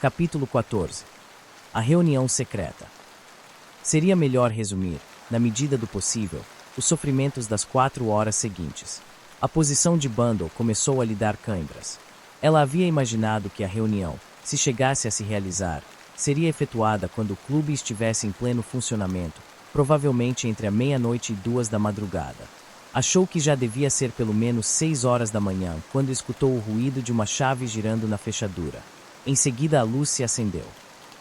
Capítulo 14. A reunião secreta. Seria melhor resumir, na medida do possível, os sofrimentos das 4 horas seguintes. A posição de Bundle começou a lhe dar cãibras. Ela havia imaginado que a reunião, se chegasse a se realizar, seria efetuada quando o clube estivesse em pleno funcionamento, provavelmente entre a meia-noite e 2 da madrugada. Achou que já devia ser pelo menos 6 horas da manhã quando escutou o ruído de uma chave girando na fechadura. Em seguida a luz se acendeu.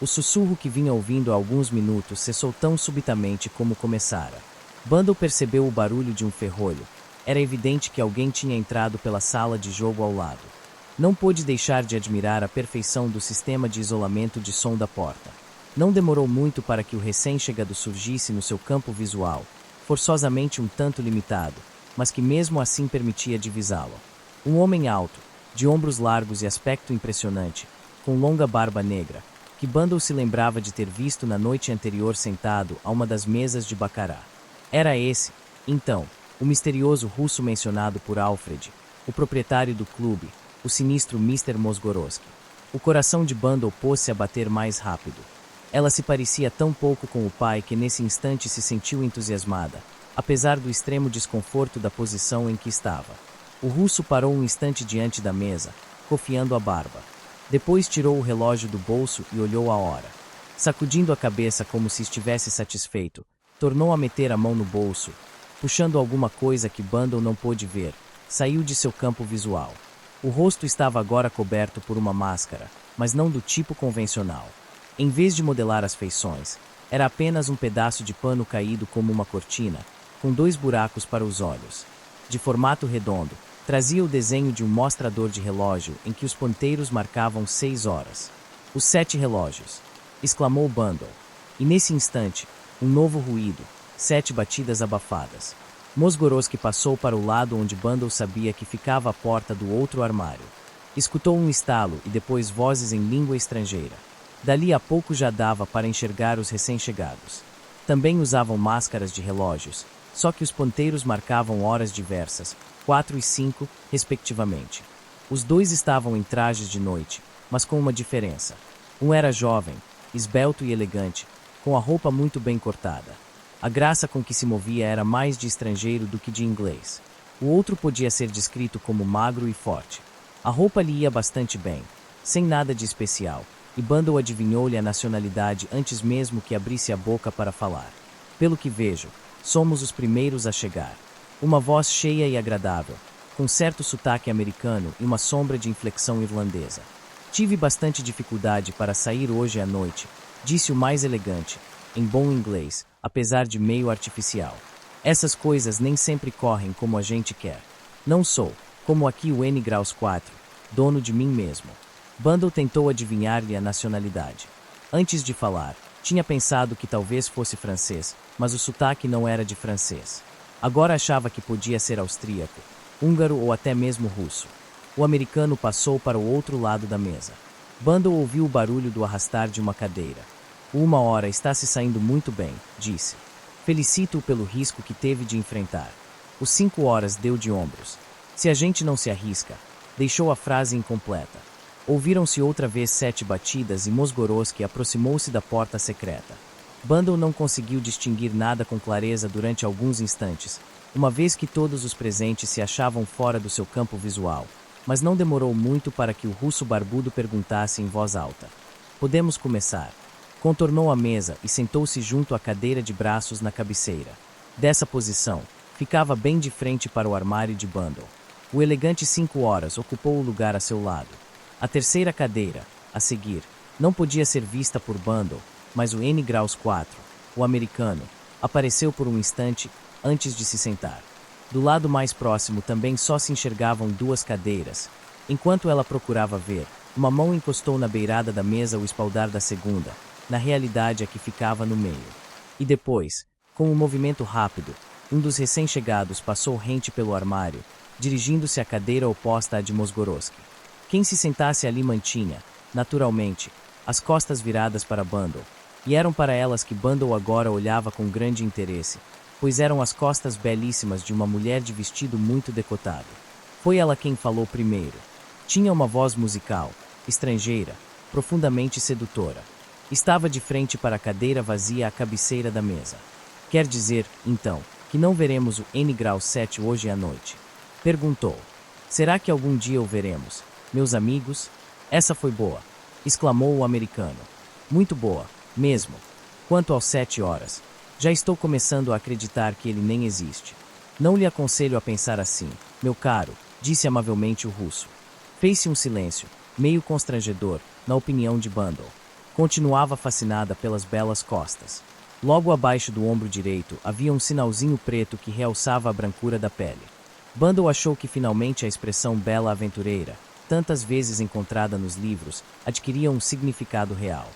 O sussurro que vinha ouvindo há alguns minutos cessou tão subitamente como começara. Bundle percebeu o barulho de um ferrolho. Era evidente que alguém tinha entrado pela sala de jogo ao lado. Não pôde deixar de admirar a perfeição do sistema de isolamento de som da porta. Não demorou muito para que o recém-chegado surgisse no seu campo visual, forçosamente um tanto limitado, mas que mesmo assim permitia divisá-lo. Um homem alto, de ombros largos e aspecto impressionante, com longa barba negra, que Bundle se lembrava de ter visto na noite anterior sentado a uma das mesas de baccarat. Era esse, então, o misterioso russo mencionado por Alfred, o proprietário do clube, o sinistro Mr. Mozgorowski. O coração de Bundle pôs-se a bater mais rápido. Ela se parecia tão pouco com o pai que nesse instante se sentiu entusiasmada, apesar do extremo desconforto da posição em que estava. O russo parou um instante diante da mesa, cofiando a barba. Depois tirou o relógio do bolso e olhou a hora. Sacudindo a cabeça como se estivesse satisfeito, tornou a meter a mão no bolso. Puxando alguma coisa que Bundle não pôde ver, saiu de seu campo visual. O rosto estava agora coberto por uma máscara, mas não do tipo convencional. Em vez de modelar as feições, era apenas um pedaço de pano caído como uma cortina, com 2 buracos para os olhos. De formato redondo, trazia o desenho de um mostrador de relógio em que os ponteiros marcavam 6 horas. Os 7 relógios! Exclamou Bundle. E nesse instante, um novo ruído, 7 batidas abafadas. Mozgorowski passou para o lado onde Bundle sabia que ficava a porta do outro armário. Escutou um estalo e depois vozes em língua estrangeira. Dali a pouco já dava para enxergar os recém-chegados. Também usavam máscaras de relógios, só que os ponteiros marcavam horas diversas, 4 e 5, respectivamente. Os 2 estavam em trajes de noite, mas com uma diferença. Um era jovem, esbelto e elegante, com a roupa muito bem cortada. A graça com que se movia era mais de estrangeiro do que de inglês. O outro podia ser descrito como magro e forte. A roupa lhe ia bastante bem, sem nada de especial, e Bundle adivinhou-lhe a nacionalidade antes mesmo que abrisse a boca para falar. Pelo que vejo, somos os primeiros a chegar. Uma voz cheia e agradável, com certo sotaque americano e uma sombra de inflexão irlandesa. Tive bastante dificuldade para sair hoje à noite, disse o mais elegante, em bom inglês, apesar de meio artificial. Essas coisas nem sempre correm como a gente quer. Não sou, como aqui o N graus 4, dono de mim mesmo. Bundle tentou adivinhar-lhe a nacionalidade. Antes de falar, tinha pensado que talvez fosse francês, mas o sotaque não era de francês. Agora achava que podia ser austríaco, húngaro ou até mesmo russo. O americano passou para o outro lado da mesa. Bundle ouviu o barulho do arrastar de uma cadeira. O 1 hora está se saindo muito bem, disse. Felicito-o pelo risco que teve de enfrentar. O 5 horas deu de ombros. Se a gente não se arrisca, deixou a frase incompleta. Ouviram-se outra vez 7 batidas e Mozgorowski aproximou-se da porta secreta. Bundle não conseguiu distinguir nada com clareza durante alguns instantes, uma vez que todos os presentes se achavam fora do seu campo visual, mas não demorou muito para que o russo barbudo perguntasse em voz alta. Podemos começar. Contornou a mesa e sentou-se junto à cadeira de braços na cabeceira. Dessa posição, ficava bem de frente para o armário de Bundle. O elegante 5 horas ocupou o lugar a seu lado. A terceira cadeira, a seguir, não podia ser vista por Bundle, mas o N graus 4, o americano, apareceu por um instante antes de se sentar. Do lado mais próximo também só se enxergavam 2 cadeiras. Enquanto ela procurava ver, uma mão encostou na beirada da mesa o espaldar da segunda, na realidade a que ficava no meio. E depois, com um movimento rápido, um dos recém-chegados passou rente pelo armário, dirigindo-se à cadeira oposta à de Mozgorowski. Quem se sentasse ali mantinha, naturalmente, as costas viradas para Bundle, e eram para elas que Bundle agora olhava com grande interesse, pois eram as costas belíssimas de uma mulher de vestido muito decotado. Foi ela quem falou primeiro. Tinha uma voz musical, estrangeira, profundamente sedutora. Estava de frente para a cadeira vazia à cabeceira da mesa. Quer dizer, então, que não veremos o N-Grau 7 hoje à noite? Perguntou. Será que algum dia o veremos, meus amigos? Essa foi boa, exclamou o americano. Muito boa, mesmo. Quanto aos 7 horas, já estou começando a acreditar que ele nem existe. Não lhe aconselho a pensar assim, meu caro, disse amavelmente o russo. Fez-se um silêncio, meio constrangedor, na opinião de Bundle. Continuava fascinada pelas belas costas. Logo abaixo do ombro direito havia um sinalzinho preto que realçava a brancura da pele. Bundle achou que finalmente a expressão bela aventureira, tantas vezes encontrada nos livros, adquiria um significado real.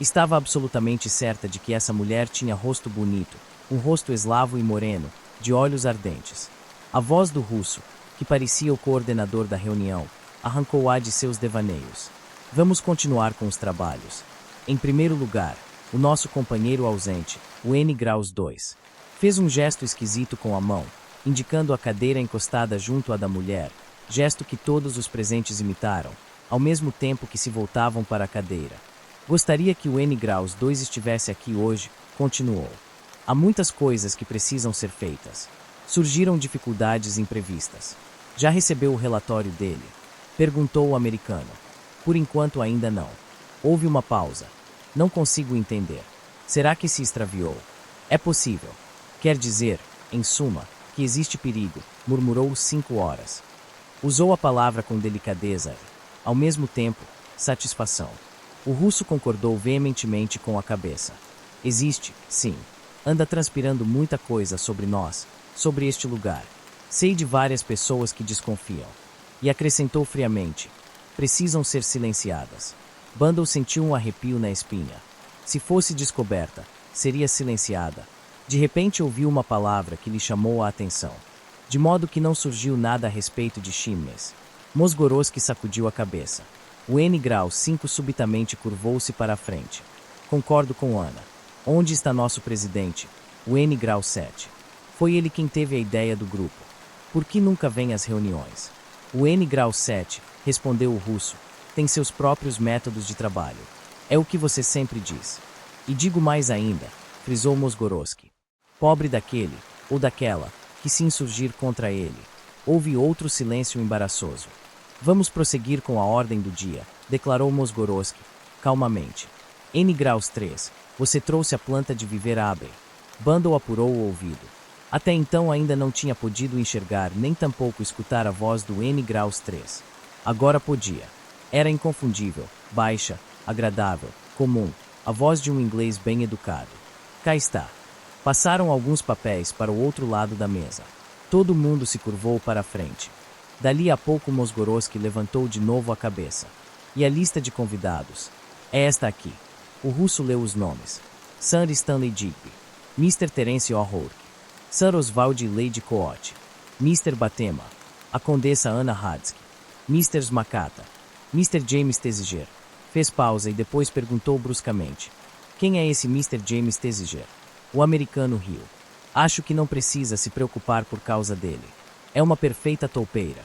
Estava absolutamente certa de que essa mulher tinha rosto bonito, um rosto eslavo e moreno, de olhos ardentes. A voz do russo, que parecia o coordenador da reunião, arrancou-a de seus devaneios. Vamos continuar com os trabalhos. Em primeiro lugar, o nosso companheiro ausente, o N-Graus 2, fez um gesto esquisito com a mão, indicando a cadeira encostada junto à da mulher, gesto que todos os presentes imitaram, ao mesmo tempo que se voltavam para a cadeira. Gostaria que o N-Graus 2 estivesse aqui hoje, continuou. Há muitas coisas que precisam ser feitas. Surgiram dificuldades imprevistas. Já recebeu o relatório dele? Perguntou o americano. Por enquanto ainda não. Houve uma pausa. Não consigo entender. Será que se extraviou? É possível. Quer dizer, em suma, que existe perigo, murmurou 5 horas. Usou a palavra com delicadeza e, ao mesmo tempo, satisfação. O russo concordou veementemente com a cabeça. Existe, sim. Anda transpirando muita coisa sobre nós, sobre este lugar. Sei de várias pessoas que desconfiam. E acrescentou friamente. Precisam ser silenciadas. Bundle sentiu um arrepio na espinha. Se fosse descoberta, seria silenciada. De repente ouviu uma palavra que lhe chamou a atenção. De modo que não surgiu nada a respeito de Chimneys. Mosgorowski sacudiu a cabeça. O N-Grau 5 subitamente curvou-se para a frente. Concordo com Ana. Onde está nosso presidente? O N-Grau 7. Foi ele quem teve a ideia do grupo. Por que nunca vem às reuniões? O N-Grau 7, respondeu o russo, tem seus próprios métodos de trabalho. É o que você sempre diz. E digo mais ainda, frisou Mosgorowski. Pobre daquele, ou daquela, que se insurgir contra ele. Houve outro silêncio embaraçoso. Vamos prosseguir com a ordem do dia, declarou Mosgorowski, calmamente. N-Graus 3, você trouxe a planta de viver Abbey. Bundle apurou o ouvido. Até então ainda não tinha podido enxergar nem tampouco escutar a voz do N-Graus 3. Agora podia. Era inconfundível, baixa, agradável, comum, a voz de um inglês bem educado. Cá está. Passaram alguns papéis para o outro lado da mesa. Todo mundo se curvou para a frente. Dali a pouco Mosgorowski levantou de novo a cabeça. E a lista de convidados? É esta aqui. O russo leu os nomes. Sir Stanley Digby, Mr. Terence O'Rourke, Sir Oswald e Lady Coate, Mr. Batema, a Condessa Anna Hadsky, Mr. Smakata, Mr. James Tesiger. Fez pausa e depois perguntou bruscamente. Quem é esse Mr. James Tesiger? O americano riu. Acho que não precisa se preocupar por causa dele. É uma perfeita toupeira.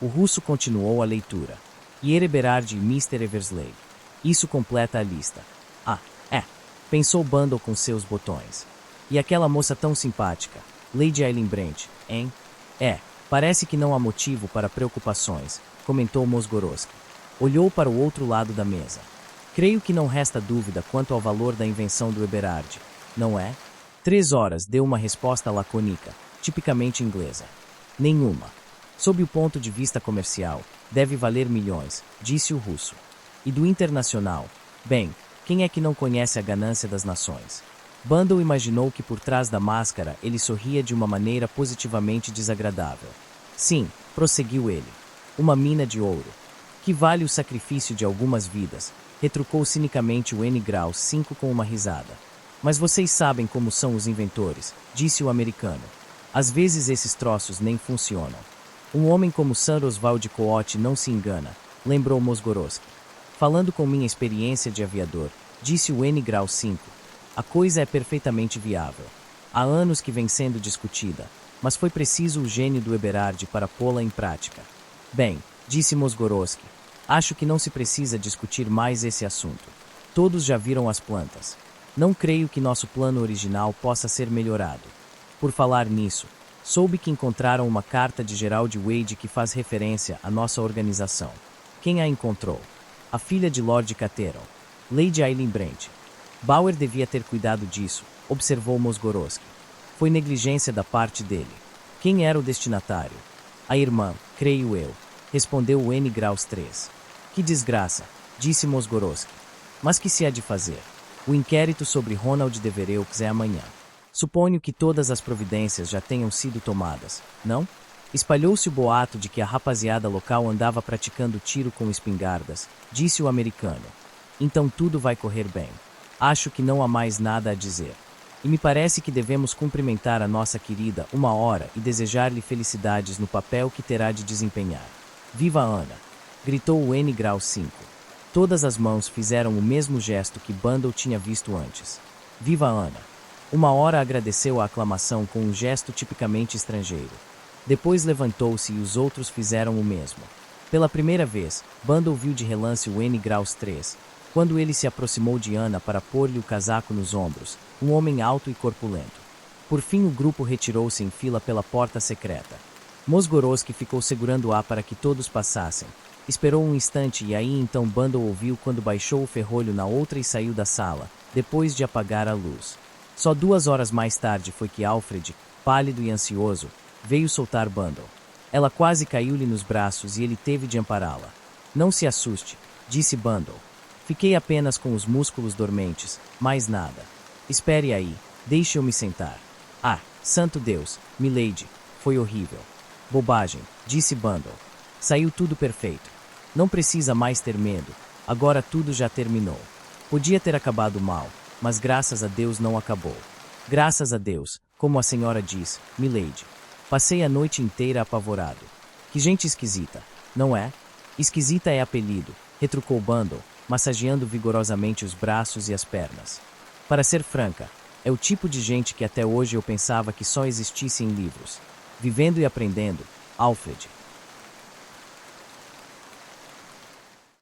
O russo continuou a leitura. E Ereberard e Mr. Eversley. Isso completa a lista. Ah, é. Pensou Bundle com seus botões. E aquela moça tão simpática, Lady Eileen Brent, hein? É, parece que não há motivo para preocupações, comentou Mosgorowski. Olhou para o outro lado da mesa. Creio que não resta dúvida quanto ao valor da invenção do Eberhard, não é? 3 horas deu uma resposta lacônica, tipicamente inglesa. Nenhuma. Sob o ponto de vista comercial, deve valer milhões, disse o russo. E do internacional? Bem, quem é que não conhece a ganância das nações? Bundle imaginou que por trás da máscara ele sorria de uma maneira positivamente desagradável. Sim, prosseguiu ele. Uma mina de ouro. Que vale o sacrifício de algumas vidas, retrucou cinicamente o N-Grau 5 com uma risada. Mas vocês sabem como são os inventores, disse o americano. Às vezes esses troços nem funcionam. Um homem como Sir Oswald Coate não se engana, lembrou Mosgorowski. Falando com minha experiência de aviador, disse o N-Grau 5. A coisa é perfeitamente viável. Há anos que vem sendo discutida, mas foi preciso o gênio do Eberhard para pô-la em prática. Bem, disse Mosgorowski, Acho que não se precisa discutir mais esse assunto. Todos já viram as plantas. Não creio que nosso plano original possa ser melhorado. Por falar nisso, soube que encontraram uma carta de Gerald Wade que faz referência à nossa organização. Quem a encontrou? A filha de Lord Cateron, Lady Aileen Brent. Bauer devia ter cuidado disso, observou Mosgorowski. Foi negligência da parte dele. Quem era o destinatário? A irmã, creio eu, respondeu o N. Graus 3. Que desgraça, disse Mosgorowski. Mas que se há de fazer? O inquérito sobre Ronald Devereux é amanhã. Suponho que todas as providências já tenham sido tomadas, não? Espalhou-se o boato de que a rapaziada local andava praticando tiro com espingardas, disse o americano. Então tudo vai correr bem. Acho que não há mais nada a dizer. E me parece que devemos cumprimentar a nossa querida uma hora e desejar-lhe felicidades no papel que terá de desempenhar. Viva Ana! Gritou o N. Grau 5. Todas as mãos fizeram o mesmo gesto que Bundle tinha visto antes. Viva Ana! Uma hora agradeceu a aclamação com um gesto tipicamente estrangeiro. Depois levantou-se e os outros fizeram o mesmo. Pela primeira vez, Bundle viu de relance o N. Graus 3, quando ele se aproximou de Ana para pôr-lhe o casaco nos ombros, um homem alto e corpulento. Por fim o grupo retirou-se em fila pela porta secreta. Mosgorowski ficou segurando-a para que todos passassem. Esperou um instante e aí então Bundle ouviu quando baixou o ferrolho na outra e saiu da sala, depois de apagar a luz. Só 2 horas mais tarde foi que Alfred, pálido e ansioso, veio soltar Bundle. Ela quase caiu-lhe nos braços e ele teve de ampará-la. Não se assuste, disse Bundle. Fiquei apenas com os músculos dormentes, mais nada. Espere aí, deixe-eu me sentar. Ah, santo Deus, milady, foi horrível. Bobagem, disse Bundle. Saiu tudo perfeito. Não precisa mais ter medo, agora tudo já terminou. Podia ter acabado mal, mas graças a Deus não acabou. Graças a Deus, como a senhora diz, milady. Passei a noite inteira apavorado. Que gente esquisita, não é? Esquisita é apelido, retrucou Bundle, massageando vigorosamente os braços e as pernas. Para ser franca, é o tipo de gente que até hoje eu pensava que só existisse em livros. Vivendo e aprendendo, Alfred,